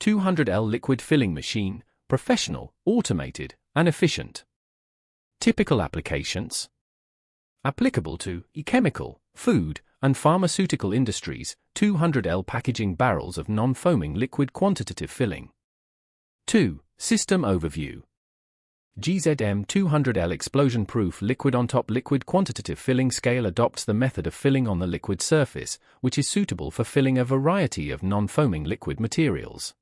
200L liquid filling machine, professional, automated, and efficient. Typical applications. Applicable to chemical, food, and pharmaceutical industries, 200L packaging barrels of non-foaming liquid quantitative filling. 2. System overview. GZM 200L explosion-proof liquid-on-top liquid quantitative filling scale adopts the method of filling on the liquid surface, which is suitable for filling a variety of non-foaming liquid materials.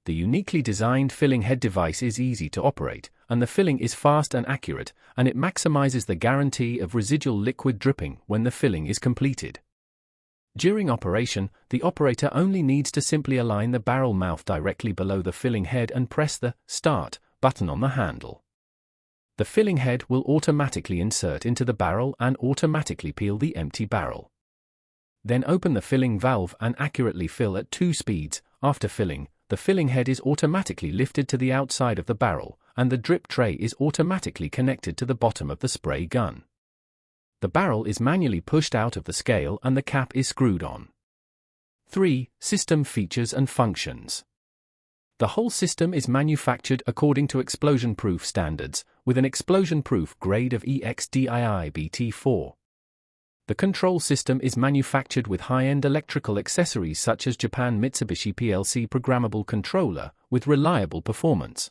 The uniquely designed filling head device is easy to operate, and the filling is fast and accurate, and it maximizes the guarantee of residual liquid dripping when the filling is completed. During operation, the operator only needs to simply align the barrel mouth directly below the filling head and press the Start button on the handle. The filling head will automatically insert into the barrel and automatically peel the empty barrel. Then open the filling valve and accurately fill at 2 speeds. After filling, the filling head is automatically lifted to the outside of the barrel, and the drip tray is automatically connected to the bottom of the spray gun. The barrel is manually pushed out of the scale and the cap is screwed on. 3. System features and functions. The whole system is manufactured according to explosion-proof standards, with an explosion-proof grade of EXDI BT4. The control system is manufactured with high-end electrical accessories such as Japan Mitsubishi PLC programmable controller, with reliable performance.